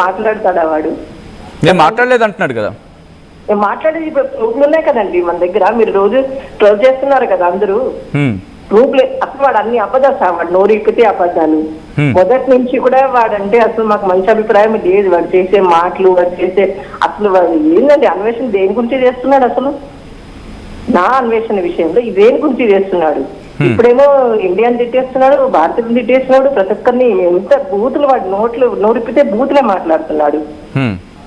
మాట్లాడతాడా వాడు? నేను మాట్లాడలేదు అంటున్నాడు కదా. మాట్లాడేది ప్రూఫ్లు ఉన్నాయి కదండి మన దగ్గర. మీరు రోజు ట్రోల్ చేస్తున్నారు కదా అందరూ. ప్రూఫ్లే. అసలు వాడు అన్ని అబద్ధాలు సార్, వాడు నోరెక్కితే అబద్ధాలు. మొదటి నుంచి కూడా వాడంటే అసలు మాకు మంచి అభిప్రాయం లేదు. వాడు చేసే మాటలు, వాడు చేసే అసలు వాడు ఏంటంటే అన్వేషణ దేని గురించి చేస్తున్నాడు అసలు? నా అన్వేషణ విషయంలో దేని గురించి చేస్తున్నాడు? ఇప్పుడేమో ఇండియాని తిట్టేస్తున్నాడు, భారతీయుని తిట్టేస్తున్నాడు, ప్రతి ఒక్కరిని ఎంత బూతులు, వాడి నోరిప్పితే బూతులే మాట్లాడుతున్నాడు.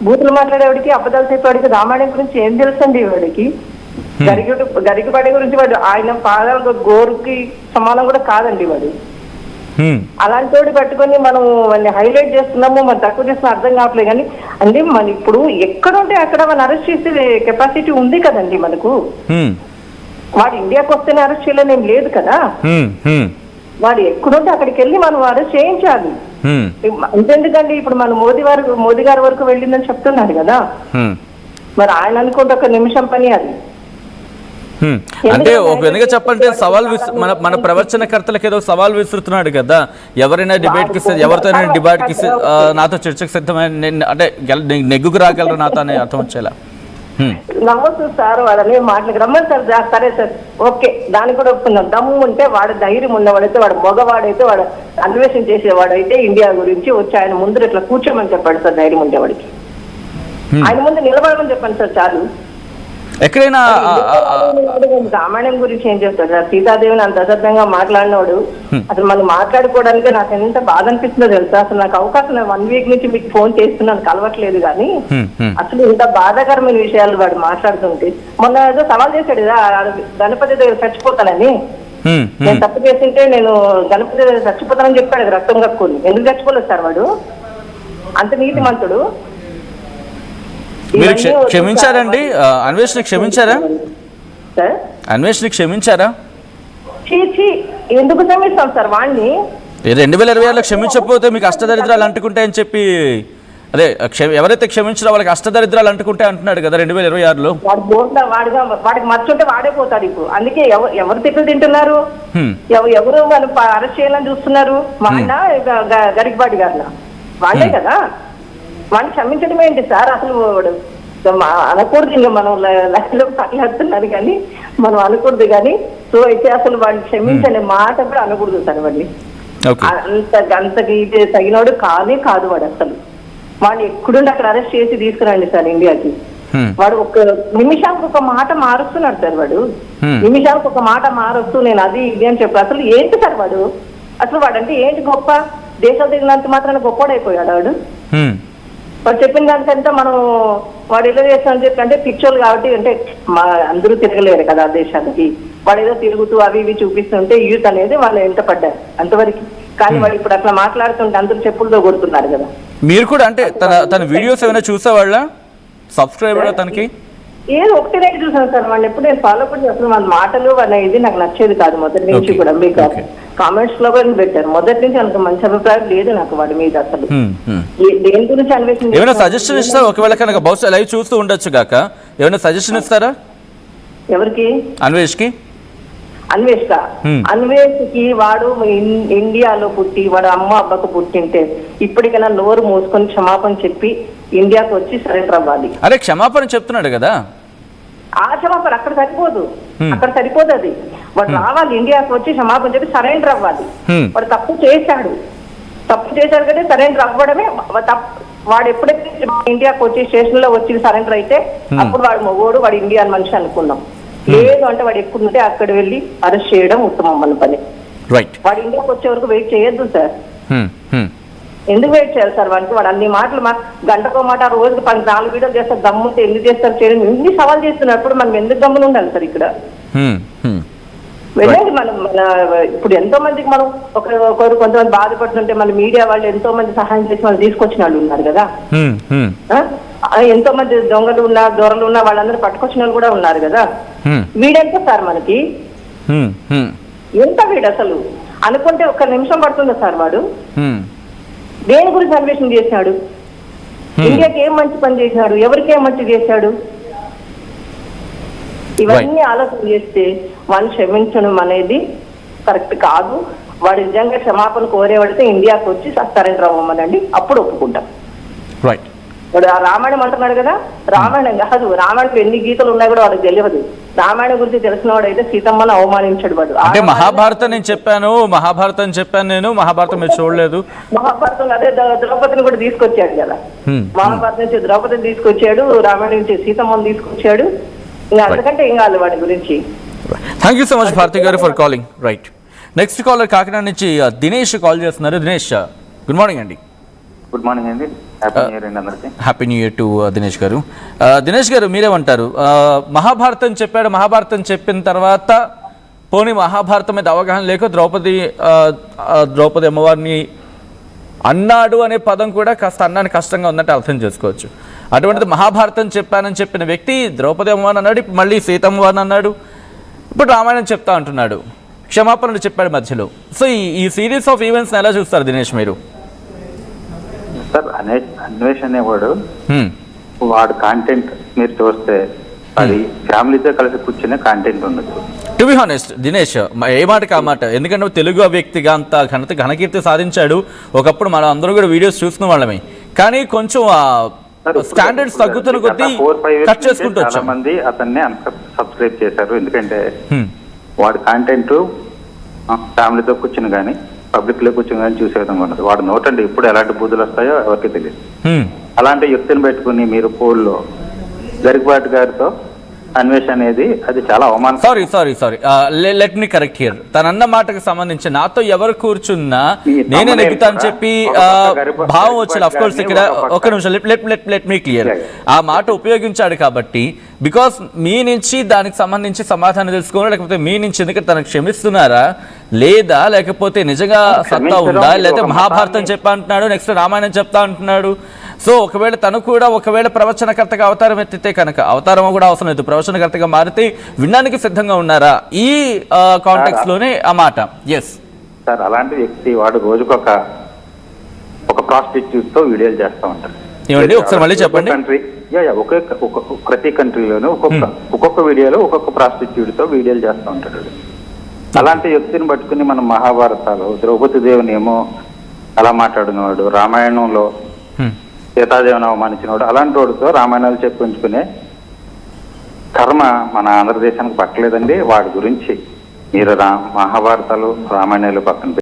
బూతులు మాట్లాడేవాడికి, అబద్ధాలు చెప్పేవాడికి రామాయణం గురించి ఏం తెలుసండి వాడికి? గరికపాటి గురించి వాడు ఆయన పాదాల గోరుకి సమానం కూడా కాదండి వాడు. అలాంటి వాడు పట్టుకొని మనం వాళ్ళని హైలైట్ చేస్తున్నాము, మరి తక్కువ చేస్తున్నా అర్థం కావట్లేదు. కానీ అంటే మన ఇప్పుడు ఎక్కడుంటే అక్కడ మనం అరెస్ట్ చేసే కెపాసిటీ ఉంది కదండి మనకు. వాడు ఇండియాకి వస్తేనే అరెస్ట్ చేయాలని ఏం లేదు కదా. వాడు ఎక్కడుంటే అక్కడికి వెళ్ళి మనం అరెస్ట్ చేయించాలి. అంతెందుకండి ఇప్పుడు మన మోదీ గారి వరకు వెళ్ళిందని చెప్తున్నాడు కదా. మరి ఆయన అనుకుంటే ఒక నిమిషం పని అది. అంటే ఒక విధంగా చెప్పంటే సవాల్ మన ప్రవచనకర్తలకు ఏదో సవాల్ విసురుతున్నాడు కదా. ఎవరైనా డిబేట్ కి, ఎవరితో డిబేట్ కి, నాతో చర్చకు సిద్ధమైన అంటే నెగ్గుకు రాగలరు నాతో అనే అర్థం వచ్చేలా. నమ్మొచ్చు సార్, వాడని మాటలకు రమ్మంటారు. సరే సార్, ఓకే, దానికి కూడా ఒప్పుకున్నాం. దమ్ము ఉంటే వాడు, ధైర్యం ఉన్నవాడైతే, వాడు మగవాడైతే, వాడు అన్వేషణ చేసేవాడైతే ఇండియా గురించి వచ్చి ఆయన ముందు ఇట్లా కూర్చోమని చెప్పాడు సార్. ధైర్యం ఉండేవాడికి ఆయన ముందు నిలబడమని చెప్పండి సార్ చాలు. ఎక్కడైనా రామాయణం గురించి ఏం చెప్తాడు సార్? సీతాదేవిని అంత అసభ్యంగా మాట్లాడినోడు అసలు మనం మాట్లాడుకోవడానికి నాకు ఎంత బాధ అనిపిస్తుందో తెలుసా? అసలు నాకు అవకాశం 1 వీక్ నుంచి మీకు ఫోన్ చేస్తున్నాను, కలవట్లేదు. కానీ అసలు ఇంత బాధాకరమైన విషయాలు వాడు మాట్లాడుతుంటే, మొన్న ఏదో సవాల్ చేశాడు కదా గణపతి దగ్గర చచ్చిపోతానని. నేను తప్పు చేస్తుంటే నేను గణపతి దగ్గర చచ్చిపోతానని చెప్పాడు కదా రక్తం కక్కుని. ఎందుకు చచ్చిపోలేదు సార్ వాడు? అంత నీతి మంతుడు. మీరు క్షమించారండి అన్వేషణ? క్షమించారా అన్వేషణ? క్షమించారా? ఎందుకు క్షమిస్తాం సార్ వాడిని? 2026లో క్షమించకపోతే మీకు అష్టదరిద్రాలు అంటుకుంటాయని చెప్పి, అదే ఎవరైతే క్షమించారో వాళ్ళకి అష్టదరిద్రాలు అంటుకుంటే అంటున్నాడు కదా 2026లో. వాడికి మర్చుంటే వాడే పోతాడు ఇప్పుడు. అందుకే ఎవరు తిట్లు తింటున్నారు? ఎవరు వాళ్ళు అరెస్ట్ చేయాలని చూస్తున్నారు? వాళ్ళ గరికపాటి గారిన వాళ్ళే కదా. వాడిని క్షమించడం ఏంటి సార్? అసలు అనకూడదు. ఇంకా మనం లైఫ్లో మాట్లాడుతున్నారు కానీ మనం అనకూడదు. కానీ సో అయితే అసలు వాడిని క్షమించనే మాట కూడా అనకూడదు సార్. వాడిని అంతకి తగినోడు కాదు వాడు అసలు. వాడిని ఎక్కడుండి అక్కడ అరెస్ట్ చేసి తీసుకురండి సార్ ఇండియాకి. వాడు ఒక నిమిషానికి ఒక మాట మారుస్తున్నాడు సార్. వాడు నిమిషానికి ఒక మాట మారుస్తూ నేను అది ఇది అని చెప్పాడు. అసలు ఏంటి సార్ వాడు? అసలు వాడంటే ఏంటి గొప్ప? దేశాలు తిరిగినంత మాత్రాన గొప్పడైపోయాడు వాడు. వాడు చెప్పిన దానికంటే మనం వాడు ఏదో చేస్తామని చెప్పి అంటే పిక్చర్లు కాబట్టి, అంటే అందరూ తిరగలేరు కదా దేశానికి. వాడు ఏదో తిరుగుతూ అవి ఇవి చూపిస్తుంటే యూత్ అనేది వాళ్ళు ఎంత పడ్డారు అంతవరకు. కానీ వాడు ఇప్పుడు అట్లా మాట్లాడుతుంటే అందరూ చెప్పులతో కొడుతున్నారు కదా. మీరు కూడా అంటే తన వీడియోస్ ఏమైనా చూసేవాళ్ళ? సబ్స్క్రైబర్ తనకి ఏదో ఒకటి రేటు చూసాను సార్. వాడిని ఎప్పుడు నేను ఫాలో కూడా చేస్తున్నాను. వాళ్ళ మాటలు వాళ్ళ ఇది నాకు నచ్చేది కాదు మొదటి నుంచి కూడా. మీకు కామెంట్స్ లో కూడా పెట్టారు మొదటి నుంచి అంత మంచి అభిప్రాయం లేదు నాకు వాడి మీద అసలు. దేని గురించి అన్వేషణ ఏమైనా సజెషన్ ఇస్తారా? ఒకవేళ కనుక బహుశా లైవ్ చూస్తూ ఉండొచ్చు కాక ఏమైనా సజెషన్ ఇస్తారా? ఎవరికి? అన్వేష్కి. అన్వేష్కి వాడు ఇండియాలో పుట్టి వాడు అమ్మ అబ్బకు పుట్టింటే ఇప్పటికైనా నోరు మూసుకొని క్షమాపణ చెప్పి ఇండియాకి వచ్చి సరెండర్ అవ్వాలి. అరే క్షమాపణ చెప్తున్నాడు కదా. ఆ క్షమాపణ అక్కడ సరిపోదు అది. వాడు రావాలి, ఇండియాకి వచ్చి క్షమాపణ చెప్పి సరెండర్ అవ్వాలి. వాడు తప్పు చేశాడు కంటే సరెండర్ అవ్వడమే వాడు. ఎప్పుడైతే ఇండియాకి వచ్చి స్టేషన్ లో వచ్చి సరెండర్ అయితే అప్పుడు వాడు మొగోడు, వాడు ఇండియన్ మనిషి అనుకున్నాం. లేదు అంటే వాడు ఎక్కడుంటే అక్కడ వెళ్ళి అరెస్ట్ చేయడం ఉత్తమం మన పని. వాడు ఇండియాకి వచ్చే వరకు వెయిట్ చేయొద్దు సార్. ఎందుకు వెయిట్ చేయాలి సార్? వాడు అన్ని మాటలు గంటకో మాట రోజుకి 4 వీడియోలు చేస్తారు. దమ్ముంటే ఎందుకు చేస్తారు? చేయడం ఎన్ని సవాల్ చేస్తున్నప్పుడు మనం ఎందుకు గమ్మున ఉండాలి సార్ ఇక్కడ? వెళ్ళండి. మనం ఇప్పుడు ఎంతో మందికి మనం ఒకరు కొంతమంది బాధపడుతుంటే మన మీడియా వాళ్ళు ఎంతో మంది సహాయం చేసి వాళ్ళు తీసుకొచ్చిన వాళ్ళు ఉన్నారు కదా. ఎంతో మంది దొంగలు ఉన్నా, దొరలు ఉన్నా వాళ్ళందరూ పట్టుకొచ్చిన వాళ్ళు కూడా ఉన్నారు కదా. వీడెంత సార్ మనకి? ఎంత వీడు అసలు అనుకుంటే 1 నిమిషం పడుతుందా సార్? వాడు దేని గురించి అన్వేషణ చేశాడు? ఇండియాకి ఏం మంచి పని చేశాడు? ఎవరికి ఏం మంచి చేశాడు? ఇవన్నీ ఆలోచన చేస్తే వాడిని క్షమించడం అనేది కరెక్ట్ కాదు. వాడు నిజంగా క్షమాపణ కోరేవాడితే ఇండియాకి వచ్చి సరెండర్ అవ్వమనండి, అప్పుడు ఒప్పుకుంటాం. రైట్. వాడు ఆ రామాయణం అంటున్నాడు కదా, రామాయణం కాదు, రామాయణంలో ఎన్ని గీతలు ఉన్నాయో కూడా వాడికి తెలియదు. రామాయణం గురించి తెలిసిన వాడు అయితే సీతమ్మని అవమానించాడు వాడు. అంటే మహాభారతం నేను చెప్పాను, మహాభారతం చెప్పాను నేను, మహాభారతం మీరు చూడలేదు. మహాభారతం అదే ద్రౌపదిని కూడా తీసుకొచ్చాడు కదా, మహాభారతం నుంచి ద్రౌపదిని తీసుకొచ్చాడు, రామాయణం నుంచి సీతమ్మని తీసుకొచ్చాడు. ఇంకా అంతకంటే ఏం కాదు వాడి గురించి. Thank you so much Bharati గారు for calling. Right, next caller Kakinada నుంచి దినేష్ కాల్ చేస్తున్నారు. దినేష్, గుడ్ మార్నింగ్ అండి. గుడ్ మార్నింగ్ అండి. హ్యాపీ న్యూ ఇయర్ అండి అందరికీ. Happy new year to Dinesh గారు. దినేష్ గారు మీరేమంటారు? మహాభారతం చెప్పాడు, మహాభారతం చెప్పిన తర్వాత పోనీ మహాభారతం మీద అవగాహన లేక ద్రౌపది అమ్మవారిని అన్నాడు అనే పదం కూడా కాస్త అన్నానికి కష్టంగా ఉందంటే అర్థం చేసుకోవచ్చు. అటువంటిది మహాభారతం చెప్పానని చెప్పిన వ్యక్తి ద్రౌపది అమ్మవారిని అన్నాడు, ఇప్పుడు మళ్ళీ సీతమ్మవారిని అన్నాడు, ఇప్పుడు రామాయణం చెప్తా అంటున్నాడు, క్షమాపణలు చెప్పాడు మధ్యలో. సో ఈ సిరీస్ ఆఫ్ ఈవెంట్స్ని ఎలా చూస్తారు దినేష్ మీరు? సార్, అన్వేష్ అనేవాడు వాడు కాంటెంట్ మీరు చూస్తే అది ఫ్యామిలీతో కలిసి కూర్చునే కాంటెంట్ ఉండదు. టు బి హానెస్ట్ దినేష్, ఏ మాటకి ఆ మాట. ఎందుకంటే తెలుగు వ్యక్తిగా అంత ఘనకీర్తి సాధించాడు. ఒకప్పుడు మనం అందరూ కూడా వీడియోస్ చూస్తున్న వాళ్ళమే, కానీ కొంచెం స్టాండర్డ్స్ తగ్గుతున్న కొద్దీ కట్ చేసుకుంటూ వచ్చాం. చాలా మంది అతన్ని సబ్స్క్రైబ్ చేశారు, ఎందుకంటే వాడి కాంటెంట్ ఫ్యామిలీతో కూర్చుని కానీ పబ్లిక్ లో కూర్చొని కానీ చూసే విధంగా ఉన్నది. వాడు నోటండి ఇప్పుడు ఎలాంటి బూతులు వస్తాయో ఎవరికి తెలియదు. అలాంటి వ్యక్తిని పెట్టుకుని మీరు పోల్లో గరికపాటి గారితో అన్వేష్ అనేది అది చాలా అవమానం. Sorry let me correct here. తనన్న మాటకు సంబంధించి నాతో ఎవరు కూర్చున్నా నేనే నెగ్గుతా అని చెప్పి భావం వచ్చింది. అఫ్ కోర్స్ ఇక్కడ ఒక నిమిషం లెట్ మీ క్లియర్. ఆ మాట ఉపయోగించాడు కాబట్టి బికాస్ మీ నుంచి దానికి సంబంధించి సమాధానం తెలుసుకోవాలి, లేకపోతే మీ నుంచి ఎందుకంటే తనకు క్షమిస్తున్నారా లేదా, లేకపోతే నిజంగా సత్తా ఉందా, లేకపోతే మహాభారతం చెప్పా అంటున్నాడు, నెక్స్ట్ రామాయణం చెప్తా అంటున్నాడు. సో ఒకవేళ తను కూడా ప్రవచనకర్తగా అవతారం ఎత్తితే కనుక, అవతారం కూడా అవసరం లేదు, ప్రవచనకర్తగా మారితే వినడానికి సిద్ధంగా ఉన్నారా ఈ కాంటెక్స్ట్ లోనే ఆ మాట? ఎస్ సార్, అలాంటి వ్యక్తి వాడు రోజుకొక ప్రాస్టిట్యూట్ తో వీడియోలు చేస్తూ ఉంటారు. ఏమండి ఒకసారి మళ్ళీ చెప్పండి. ప్రతి కంట్రీలోనూ ఒక్కొక్క వీడియోలో ఒక్కొక్క ప్రాస్టిట్యూట్ తో వీడియోలు చేస్తూ ఉంటాడు. అలాంటి వ్యక్తిని పట్టుకుని మనం మహాభారతాలు ద్రౌపది దేవుని ఏమో అలా మాట్లాడినవాడు, రామాయణంలో సీతాదేవిని అవమానించినవాడు, అలాంటి వాడితో రామాయణాలు చెప్పించుకునే కర్మ మన ఆంధ్రదేశానికి పట్టలేదండి. వాడి గురించి మీరు మహాభారతాలు రామాయణాలు పక్కన